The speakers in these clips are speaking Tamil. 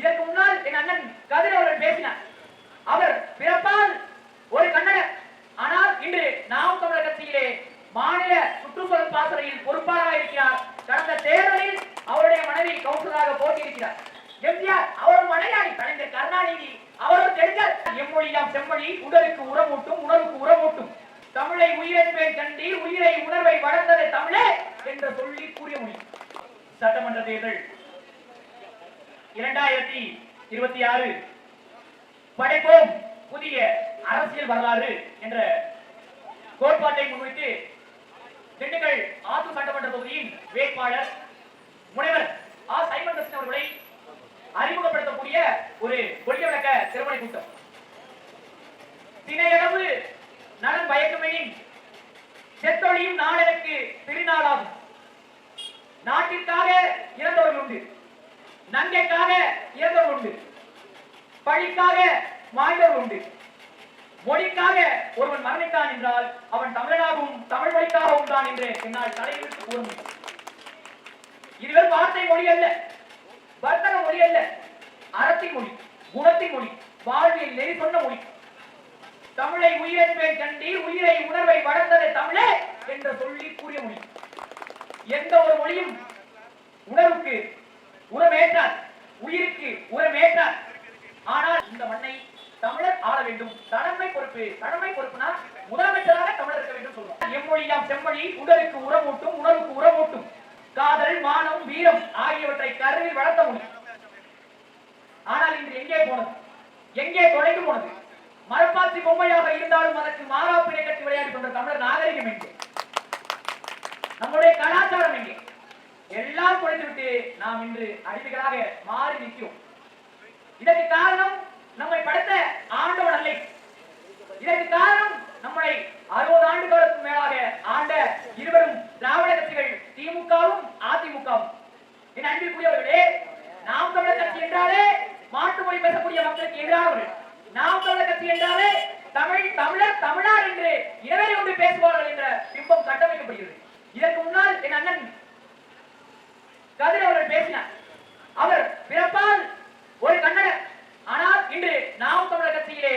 இதற்கு முன்னால் என் அண்ணன் கதிர் அவர்கள் பேசினார். அவர் பிறப்பால் ஒரு கன்னடர், ஆனால் இன்று நாம் தமிழர் கட்சியிலே மாநில சுற்றுச்சூழல் பாசறையில் பொறுப்பாளராக இருக்கிறார். கடந்த தேர்தலில் அவருடைய மனைவி கவுன்சிலராக போட்டியிருக்கிறார். எம்ஜிஆர் அவர் மனையாளி, கலைஞர் கருணாநிதி அவரோடு தெரிந்தார். எம்மொழியாம் செம்மொழி உடலுக்கு உரமூட்டும் உணர்வுக்கு உரமூட்டும், தமிழை உயிரென்பேன் கண்டீர் உயிரை உணர்வை வளர்ந்தது தமிழே என்று சொல்லி கூறிய மொழி. சட்டமன்ற தேர்தல் 2026 படைப்போம் புதிய அரசியல் வரலாறு என்ற கோட்பாட்டை முன்வைத்து திண்டுக்கல் ஆத்தூர் சட்டமன்ற தொகுதியின் வேட்பாளர் முனைவர் ஆ. சைமன் கிருஷ்ணன் அவர்களை அறிமுகப்படுத்தக்கூடிய ஒரு கொள்கை விளக்க திருமண கூட்டம். திணையளவு நலன் பயக்குமையின் செத்தொழியும் நாளனுக்கு திருநாளாகும். நாட்டிற்காக இறந்தவர்கள் உண்டு, நன்கைக்காக இறந்தவர்கள் உண்டு, பழிக்காக மாய்ந்தவர்கள் உண்டு. மொழிக்காக ஒருவன் மரணித்தான் என்றால் அவன் தமிழனாகவும் தமிழ் மொழிக்காகவும் தான் என்று என்னால் தலையிட்டு கூற முடியும். இதுவரை வார்த்தை மொழி அல்ல, வர்த்தக மொழி அல்ல, அறத்தின் மொழி, குணத்தின் மொழி, வாழ்வியல் நெறி சொன்ன மொழி. தமிழை உயிரென்பேன் கண்டீர் உயிரை உணர்வை வளர்ந்தது தமிழே என்று சொல்லி கூறிய மொழி. எந்த ஒரு மொழியும் உணர்வுக்கு உரமேற்றார், உயிருக்கு உரமேற்றார். ஆனால் இந்த மண்ணை தமிழர் ஆள வேண்டும். தலைமை பொறுப்பு, தலைமை பொறுப்புனா முதலமைச்சராக தமிழர் இருக்க வேண்டும் சொல்லுவோம். எம்மொழியாம் செம்மொழி உடலுக்கு உரமூட்டும் உணர்வுக்கு உரமூட்டும், காதல் மானம் வீரம் ஆகியவற்றை கருவில் வளர்த்த முடியும். ஆனால் இன்று எங்கே போனது, எங்கே தொலைந்து போனது? மரப்பாச்சி பொம்மையாக இருந்தாலும் அதற்கு மாறாப்பினை கட்டி விளையாடி கொண்ட தமிழர் நாகரிகம் எங்கே? நம்முடைய கலாச்சாரம் எங்கே? எல்லாம் குறைந்துவிட்டு நாம் இன்று அடிமைகளாக மாறி நிற்கிறோம். இதற்கு காரணம் நம்மை படைத்த ஆண்டவன் அல்ல. இதற்கு காரணம் நம்மை 60 ஆண்டுகளுக்கு மேலாக ஆண்ட இருவரும் திராவிட கட்சிகள், திமுகவும் அதிமுகவும். என் அன்பிற்குரியவர்களே, நாம் தமிழர் கட்சி என்றாலே மாற்று மொழி பேசக்கூடிய மக்களுக்கு எதிரானவர்கள். நாம் தமிழர் கட்சி என்றாலே தமிழர் தமிழர் என்று இனவெறி கொண்டு பேசுவார்கள் என்ற பிம்பம் கட்டமைக்கப்படுகிறது. இதற்கு முன்னால் என் அண்ணன் கதிர் அவர்கள் பேசினார். அவர் பிறப்பால் ஒரு கன்னடர், ஆனால் இன்று நாம் தமிழர் கட்சியிலே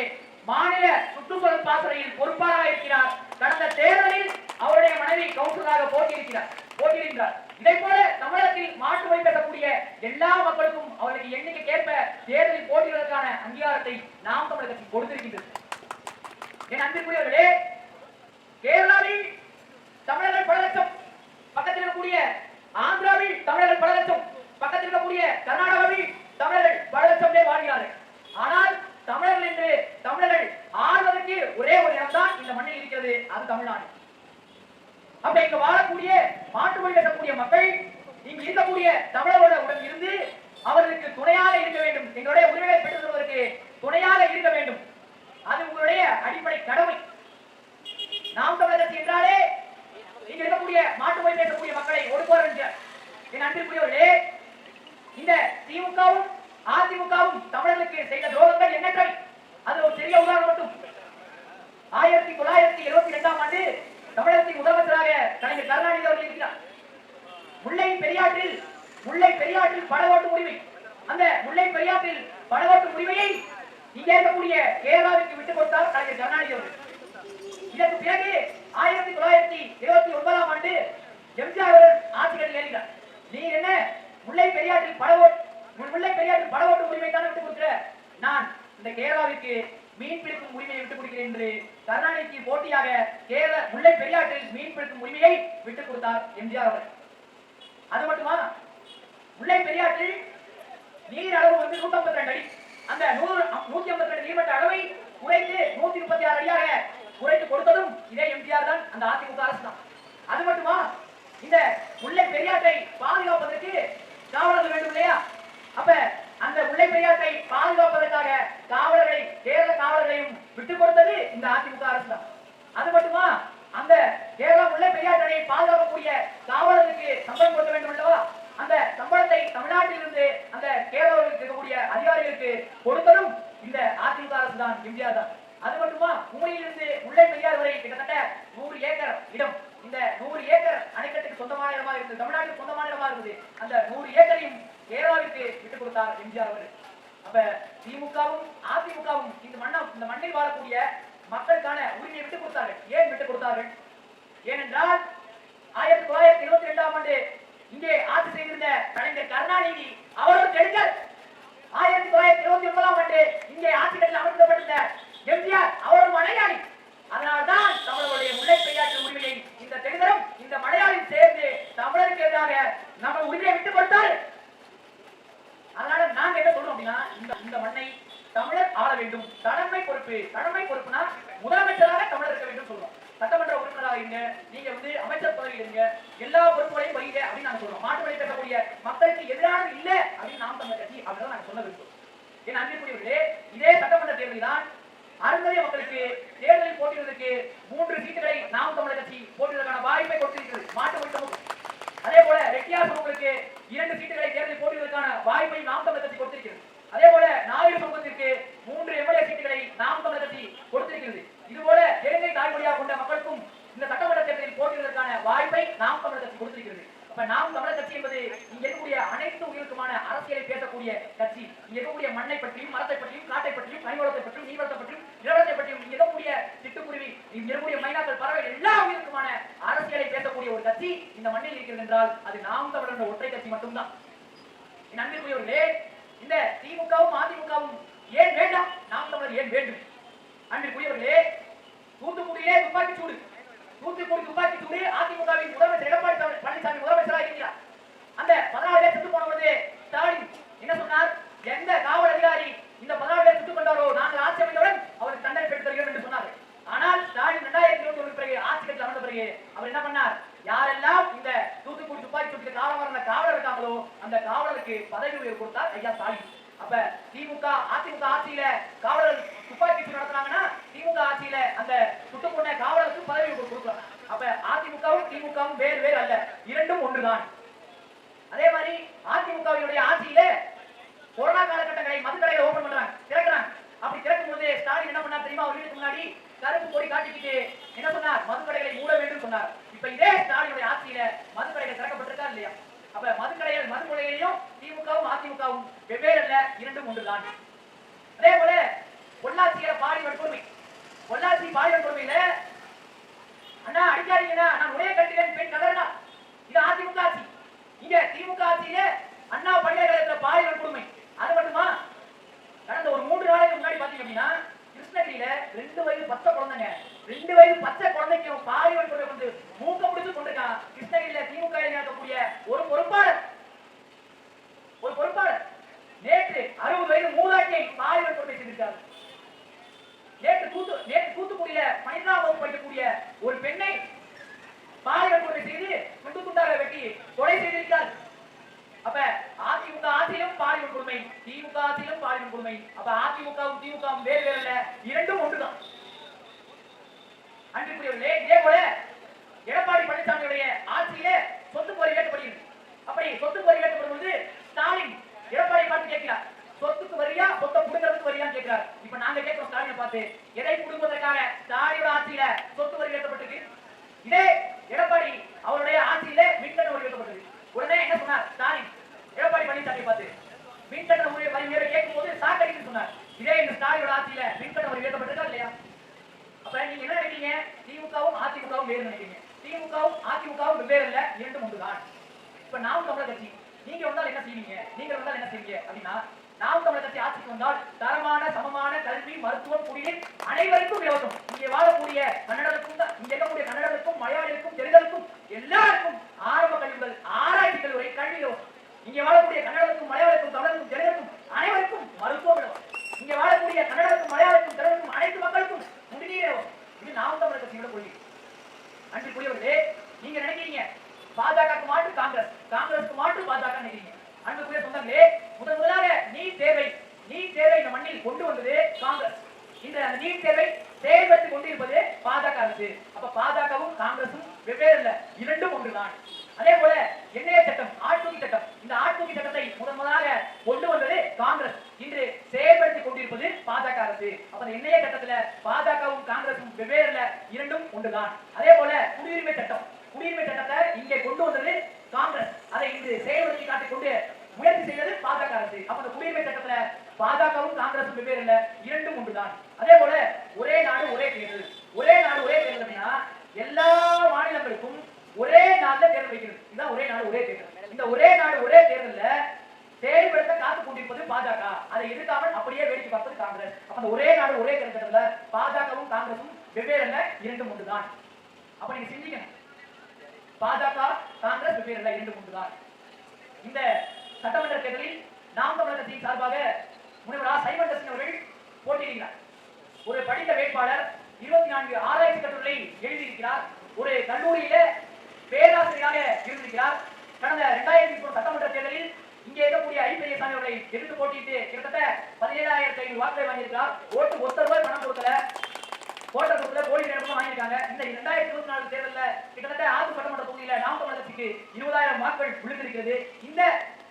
மாநில சுற்றுச்சூழல் பாசறையில் பொறுப்பாளராக இருக்கிறார். கடந்த தேர்தலில் அவருடைய மனைவி கவுன்சிலராக போட்டியிருக்கிறார். இதை போல தமிழகத்தில் மாற்று மொழி பேசக்கூடிய எல்லா மக்களுக்கும் அவர்களுக்கு எண்ணிக்கைக்கேற்ப தேர்தலில் போட்டியிடுவதற்கான அங்கீகாரத்தை நாம் தமிழர் கட்சி கொடுத்திருக்கின்றது. என் அன்பிற்குரியவர்களே, கேரளாவில் தமிழர்கள் பல லட்சம், பக்கத்தில் இருக்கக்கூடிய ஆந்திராவில் தமிழர்கள் பல லட்சம், பக்கத்தில் இருக்கக்கூடிய கர்நாடகாவில் தமிழர்கள் பல லட்சம் பேர் வாழ்கிறார்கள். ஆனால் தமிழர்கள் என்று தமிழர்கள் ஆள்வதற்கு ஒரே ஒரு இடம்தான் இந்த மண்ணில் இருக்கிறது, அது தமிழ்நாடு. அப்ப இங்க வாழக்கூடிய மாற்று மொழி பேசக்கூடிய மக்கள் இங்கு இருக்கக்கூடிய தமிழரோட உடன் இருந்து அவர்களுக்கு துணையாக இருக்க வேண்டும். எங்களுடைய உரிமைகளை பெற்றுத் தருவதற்கு துணையாக இருக்க வேண்டும். அது உங்களுடைய அடிப்படை கடமை. நாம் தமிழர் கட்சி என்றாலே இங்க இருக்கக்கூடிய மாற்று மொழி பேசக்கூடிய மக்களை ஒடுக்குவார் என்ற என் அன்பிற்குரியவர்களே, இந்த திமுகவும் அதிமுகவும் தமிழர்களுக்கு செய்த துரோகங்கள் எண்ணற்றவை. அது ஒரு சிறிய உதாரணம் மட்டும். 1972ஆம் ஆண்டு தமிழகத்தின் முதலமைச்சராக கலைஞர் கருணாநிதி அவர்கள் இருக்கிறார். முல்லை பெரியாற்றில் படகோட்டும் உரிமை, அந்த முல்லை பெரியாற்றில் படகோட்டும் உரிமையை இங்கே இருக்கக்கூடிய கேரளாவிற்கு விட்டுக் கொடுத்தார் கலைஞர் கருணாநிதி அவர்கள். இதற்கு பிறகு 1929ஆம் ஆண்டு எம்ஜிஆர் அவர்கள் ஆட்சி கட்டில் ஏறினார். நீ என்ன முல்லை பெரியாற்றில் படகோட்டும் உரிமை தான் விட்டுக் கொடுக்கிற, நான் இந்த கேரளாவிற்கு மீன் பிடிக்கும் உரிமையை விட்டுக் கொடுக்கிறேன் என்று கருணாநிதிக்கு போட்டியாக முல்லை பெரியாற்றில் மீன் பிடிக்கும் உரிமையை விட்டுக் கொடுத்தார் எம்ஜிஆர் அவர்கள். அது மட்டுமா, முல்லை பெரியாற்றில் நீர் அளவு 152 அடி, அந்த 152 நீர்மட்ட அளவை குறைத்து 136 அடியாக குறைத்து கொடுத்ததும் இதே எம்ஜிஆர் தான், அந்த அதிமுக அரசு தான். அது மட்டுமா, இந்த முல்லை பெரியாற்றை பாதுகாப்பதற்கு காவலர்கள் வேண்டும் இல்லையா? அப்ப அந்த முல்லை பெரியாற்றை பாதுகாப்பதற்காக காவலர்களை, கேரள காவலர்களையும் விட்டுக் கொடுத்தது இந்த அதிமுக அரசு தான். அது மட்டுமா, அந்த கேரள முல்லை பெரியாற்றை பாதுகாக்கக்கூடிய காவலர்களுக்கு சம்பளம் கொடுக்க வேண்டும் அல்லவா? அந்த சம்பளத்தை தமிழ்நாட்டில் இருந்து அந்த கேரளாவில் இருக்கக்கூடிய அதிகாரிகளுக்கு கொடுத்ததும் இந்த அதிமுக அரசு தான், எம்ஜிஆர் தான். அது மட்டுமா, உண்மையிலிருந்து முல்லை பெரியார் வரை கிட்டத்தட்ட 100 ஏக்கர் இடம், இந்த 100 ஏக்கர் அணைக்கட்டுக்கு சொந்தமான இடமா இருந்தது, தமிழ்நாட்டுக்கு சொந்தமான இடமா இருந்தது. அந்த 100 ஏக்கரையும் கேரளாவிற்கு விட்டுக் கொடுத்தார் எம்ஜிஆர் அவர்கள். அப்ப திமுகவும் அதிமுகவும் இந்த மண்ணில் வாழக்கூடிய மக்களுக்கான உரிமையை விட்டுக் கொடுத்தார்கள். ஏன் விட்டுக் கொடுத்தார்கள்? ஏனென்றால் 1922ஆம் ஆண்டு இங்கே ஆட்சி செய்திருந்த கலைஞர் கருணாநிதி அவர் ஒரு கெடுக்கல். 1929ஆம் ஆண்டு இங்கே ஆட்சிகளில் அமர்த்தப்பட்டிருந்த எம்ஜிஆர் அவர் ஒரு மலையாளி. அதனால்தான் தமிழர்களுடைய முல்லை பெரியாற்று உரிமையை இந்த தெளிதரும் இந்த மலையாளி சேர்ந்து தமிழருக்கு எதிராக நம்ம உரிமையை விட்டுக் கொடுத்தார். அதனால நாங்க என்ன சொல்றோம் அப்படின்னா, இந்த மண்ணை தமிழர் ஆள வேண்டும். தலைமை பொறுப்புனா முதலமைச்சராக தமிழர் இருக்க வேண்டும் சொல்றோம். சட்டமன்ற உறுப்பினராக இருங்க, நீங்க அமைச்சர் பதவியில் இருங்க, எல்லா பொறுப்புகளையும் வைங்க அப்படின்னு நாங்க சொல்றோம். மாற்று வழி பேசக்கூடிய மக்களுக்கு எதிரானது இல்ல அப்படின்னு நாம் தமிழர் கட்சி அப்படிதான் நாங்க சொல்ல விரும்புகிறோம். ஏன்னா அன்பிற்குரியவர்களே, இதே சட்டமன்ற தேர்தலில் தான் அருந்ததிய மக்களுக்கு தேர்தலில் போட்டியிடுவதற்கு 3 சீட்டுகளை நாம் தமிழர் கட்சி போட்டியிடுவதற்கான வாய்ப்பை கொடுத்திருக்கிறது. மாற்று வழி சமூகம் அதே போல ரெட்டியார் சமூகங்களுக்கு 2 சீட்டுகளை தேர்தலில் போட்டியிடுவதற்கான வாய்ப்பை நாம் தமிழர் கட்சி கொடுத்திருக்கிறது. அதே போல நாயுடு சமூகத்திற்கு 3 எம்எல்ஏ சீட்டுகளை நாம் தமிழர் கட்சி கொடுத்திருக்கிறது. இதுபோல தெலுங்கை தாய்மொழியாக கொண்ட மக்களுக்கும் இந்த சட்டமன்ற தேர்தலில் போட்டியிடுவதற்கான வாய்ப்பை நாம் தமிழர் கட்சி கொடுத்திருக்கிறது. அப்ப நாம் தமிழர் கட்சி என்பது இங்க இருக்கக்கூடிய அனைத்து உயிருக்குமான அரசியலை பேசக்கூடிய கட்சி. இங்க இருக்கக்கூடிய மண்ணை பற்றியும், மரத்தை பற்றியும், காட்டை பற்றியும், கனிவளத்தை பற்றியும், நீர்வளத்தை பற்றியும், நிலவரத்தை பற்றியும், இங்க இருக்கக்கூடிய சிட்டுக்குருவி, இங்க இருக்கக்கூடிய மைனாக்கள், பறவைகள் எல்லா உயிருக்குமான அரசியலை பேசக்கூடிய ஒரு கட்சி இந்த மண்ணில் இருக்கிறது என்றால் அது நாம் தமிழர் என்ற ஒற்றை கட்சி மட்டும்தான். என் அன்பிற்குரியவர்களே, இந்த திமுகவும் அதிமுகவும் ஏன் வேண்டாம், நாம் தமிழர் ஏன் வேண்டும்? அன்பிற்குரியவர்களே, தூத்துக்குடியிலே துப்பாக்கி சூடு, அதிமுகவின் முதலமைச்சர் எடப்பாடி பழனிசாமி முதலமைச்சராக இருக்கிறார். அந்த 14 பேர் சுட்டு போன பொழுது ஸ்டாலின் என்ன சொன்னார்? எந்த காவல் அதிகாரி இந்த 14 பேர் சுட்டுக் கொண்டாரோ நாங்கள் ஆட்சி அமைந்தவுடன் அவருக்கு தண்டனை பெற்று தருகிறோம் என்று சொன்னார். ஆனால் ஸ்டாலின் 2021 பிறகு ஆட்சி கட்சி அமர்ந்த பிறகு அவர் என்ன பண்ணார்? யாரெல்லாம் இந்த தூத்துக்குடி துப்பாக்கி சூட்டுக்கு காவலர் காவலர் இருக்காங்களோ அந்த காவலருக்கு பதவி உயர்வு கொடுத்தார் ஐயா ஸ்டாலின். அப்ப திமுக அதிமுக ஆட்சியில காவலர் துப்பாக்கி சூடு நடத்துறாங்கன்னா திமுக ஆட்சியில அந்த சுட்டு கொண்ட காவலருக்கு பதவி கொடுக்கலாம். அப்ப அதிமுகவும் திமுகவும் வேறு அல்ல, இரண்டும் ஒன்றுதான். அதே மாதிரி அதிமுகவினுடைய ஆட்சியில கொரோனா காலகட்டங்களை மதுக்கடைகளை ஓபன் பண்றாங்க, திறக்கிறாங்க. அப்படி திறக்கும் போது ஸ்டாலின் என்ன பண்ணார் தெரியுமா? ஒரு வீட்டுக்கு முன்னாடி கருப்பு கொடி காட்டிக்கிட்டு என்ன சொன்னார்? மதுக்கடைகளை மூட வேண்டும் சொன்னார். இப்ப இதே ஸ்டாலினுடைய ஆட்சியில மதுக்கடைகள் திறக்கப்பட்டிருக்கா இல்லையா? அப்ப மதுக்கடைகளையும் திமுகவும் அதிமுகவும் வெவ்வேறு அல்ல, இரண்டும் ஒன்றுதான். அதே போல பொள்ளாச்சியில பாலியல் கொடுமையில அண்ணா அடிக்காதீங்கன்னா நான் ஒரே கட்டிடம் பெண் கதறனா, இது அதிமுக ஆட்சி. இங்க திமுக ஆட்சியில அண்ணா பல்கலைக்கழகத்துல பாலியல் கொடுமை. அது மட்டுமா? கடந்த ஒரு 3 நாளைக்கு முன்னாடி பாத்தீங்க அப்படின்னா கிருஷ்ணகிரியில 2 வயது பச்சை குழந்தைக்கும் பாலியல் கொடுமை வந்து மூக்க முடிச்சு கொண்டிருக்கான். கிருஷ்ணகிரியில திமுக இருக்கக்கூடிய ஒரு பொறுப்பாளர் நேற்று 60 வயது மூதாட்டியை பாலியல் கொடுமை செய்திருக்கார். நேற்று தூத்துக்குடியில 12ஆம் வகுப்பு படிக்கக்கூடிய ஒரு பெண்ணை பாலியல் கொடுமை செய்து துண்டு துண்டாக வெட்டி கொலை செய்திருக்கிறார். அப்ப அதிமுக ஆட்சியிலும் பாலியல் கொடுமை, திமுக ஆட்சியிலும் பாலியல் கொடுமை. அப்ப அதிமுகவும் திமுகவும் வேறு அல்ல, இரண்டும் ஒன்றுதான். அன்பிற்குரியவர்களே, இதே போல எடப்பாடி பழனிசாமியுடைய ஆட்சியிலே சொத்து கோரி கேட்கப்படுகிறது. அப்படி சொத்து கோரி கேட்கப்படும் போது ஸ்டாலின் எடப்பாடி பார்த்து கேட்கிறார், சொத்துக்கு வரியா, சொத்தை புடுங்கிறதுக்கு வரியான்னு கேட்கிறார். இப்ப நாங்க கேட்கிறோம் ஸ்டாலினை பார்த்து, எதை புடுங்குவதற்காக ஸ்டாலினோட ஆட்சியில சொத்து வரி கேட்கப்பட்டிருக்கு? இதே எடப்பாடி அவருடைய ஆட்சியில மின்கட்டண வரி கேட்கப்பட்டது. உடனே என்ன சொன்னார் ஸ்டாலின் எடப்பாடி பழனிசாமி பார்த்து? மின்கட்டண வரி உயர்வை கேட்கும் போது சாக்கடிக்கு சொன்னார். இதே இந்த ஸ்டாலினோட ஆட்சியில மின்கட்டண வரி கேட்கப்பட்டிருக்கா இல்லையா? அப்ப நீங்க என்ன நினைக்கிறீங்க? திமுகவும் அதிமுகவும் வேறு நினைக்கிறீங்க. திமுகவும் அதிமுகவும் வெவ்வேறு அல்ல, இரண்டும் ஒன்றுதான். இப்ப நாம் தமிழர் கட்சி நீங்க வந்தால் என்ன செய்வீங்க, நீங்கள் வந்தால் என்ன செய்வீங்க அப்படின்னா, நாம் தமிழர் கட்சி ஆட்சிக்கு வந்தால் தரமான சமமான கல்வி, மருத்துவம், குடிநீர் அனைவருக்கும் இலவசம். இங்கே வாழக்கூடிய கன்னடருக்கும், இங்க இருக்கக்கூடிய கன்னடருக்கும், மலையாளிகளுக்கும், தெலுங்கருக்கும் எல்லாருக்கும் ஆரம்ப கல்விகள், ஆராய்ச்சி கல்வி கல்வி இலவசம். இங்கே வாழக்கூடிய கன்னடருக்கும், மலையாளிக்கும், தமிழருக்கும், தெலுங்கருக்கும் அனைவருக்கும் மருத்துவம் இலவசம். இங்கே வாழக்கூடிய கன்னடருக்கும், மலையாளிக்கும், தெலுங்கருக்கும் அனைத்து மக்களுக்கும் குடிநீர் இலவசம். இது நாம் தமிழர் கட்சியோட கொள்கை. அன்புக்குரியவர்களே, நீங்க நினைக்கிறீங்க பாஜகவுக்கு மாற்று காங்கிரஸ், காங்கிரஸுக்கு மாற்று பாஜக நினைக்கிறீங்க. அன்புக்குரிய சொந்தங்களே, முதலாக நீட் தேர்வை இந்த மண்ணில் கொண்டு வந்தது காங்கிரஸ். இந்த நீட் தேர்வை செயல்படுத்திக் கொண்டிருப்பது பாஜக அரசு. அப்ப பாஜகவும் காங்கிரசும் வெவ்வேறு அல்ல, இரண்டும் ஒன்றுதான். அதே போல என்ஐஏ சட்டம், ஆட்கூலி சட்டம், இந்த ஆட்கூலி சட்டத்தை முதலாக கொண்டு வந்தது காங்கிரஸ். இன்று செயல்படுத்திக் கொண்டிருப்பது பாஜக அரசு. அப்ப என்ஐஏ சட்டத்துல பாஜகவும் காங்கிரசும் வெவ்வேறு அல்ல, இரண்டும் ஒன்றுதான். அதே போல குடியுரிமை சட்டத்தை இங்கே கொண்டு வந்தது காங்கிரஸ். அதை இன்று செயல்படுத்தி காட்டிக் கொண்டு முயற்சி செய்வது பாஜக அரசு. அப்ப அந்த குடியுரிமை சட்டத்துல பாஜக காங்கிரசும் வெவ்வேறு இல்ல, இரண்டும் ஒன்றுதான். அதே போல ஒரே நாடு ஒரே தேர்தல். ஒரே நாடு ஒரே தேர்தல் அப்படின்னா எல்லா மாநிலங்களுக்கும் ஒரே நாள்ல தேர்தல் வைக்கிறது. இதுதான் ஒரே நாடு ஒரே தேர்தல். இந்த ஒரே நாடு ஒரே தேர்தல்ல செயல்படுத்த காத்துக் கொண்டிருப்பது பாஜக. அதை எதிர்க்காமல் அப்படியே வேடிக்கை பார்ப்பது காங்கிரஸ். அப்ப அந்த ஒரே நாடு ஒரே தேர்தல்ல பாஜகவும் காங்கிரசும் வெவ்வேறு அல்ல, இரண்டும் ஒன்றுதான். அப்ப நீங்க சிந்திக்கணும், பாஜக காங்கிரஸ் வெவ்வேறு அல்ல, இரண்டும் ஒன்றுதான். இந்த சட்டமன்ற தேர்தலில் நாம் தமிழர் கட்சியின் சார்பாக முனைவர் சைமன் டெஸ்டன் அவர்கள் போட்டியிடுகிறார். ஒரு படித்த வேட்பாளர் 24 ஆராய்ச்சி கட்டுரை எழுதியிருக்கிறார். ஒரு கல்லூரியில பேராசிரியராக இருந்திருக்கிறார். கடந்த 2003 சட்டமன்ற தேர்தலில் இங்கே இருக்கக்கூடிய ஐ பெரியசாமி அவர்களை எதிர்த்து போட்டியிட்டு கிட்டத்தட்ட 17,500 வாக்குகளை வாங்கியிருக்கிறார். ஓட்டு ₹1 பணம் கொடுக்கல, ஓட்டர் கொடுக்கல, போலி நேரமும் வாங்கியிருக்காங்க. இந்த 2024 தேர்தலில் கிட்டத்தட்ட ஆத்து சட்டமன்ற தொகுதியில நாம் தமிழர் கட்சிக்கு 20,000 வாக்குகள் விழுந்திருக்கிறது. இந்த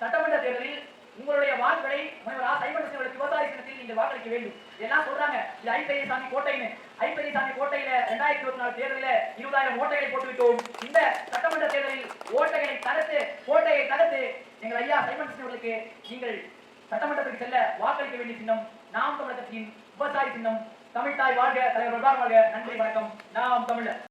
சட்டமன்ற தேர்தலில் உங்களுடைய வாக்குகளை முனைவர் சைமன் டெஸ்டன் விவசாய சின்னத்தில் நீங்கள் வாக்களிக்க வேண்டும். எல்லாம் சொல்றாங்க இது ஐ பெரியசாமி கோட்டைன்னு. ஐ பெரியசாமி கோட்டையில 2024 தேர்தலில் 20,000 ஓட்டைகளை போட்டுவிட்டோம். இந்த சட்டமன்ற தேர்தலில் ஓட்டைகளை தடுத்து, கோட்டையை தடுத்து எங்கள் ஐயா சைமன் டெஸ்டன் அவர்களுக்கு நீங்கள் சட்டமன்றத்துக்கு செல்ல வாக்களிக்க வேண்டிய சின்னம் நாம் தமிழர் கட்சியின் விவசாய சின்னம். தமிழ்தாய் வாழ்க, தலைவர் வாழ்க. நன்றி, வணக்கம். நாம் தமிழர்.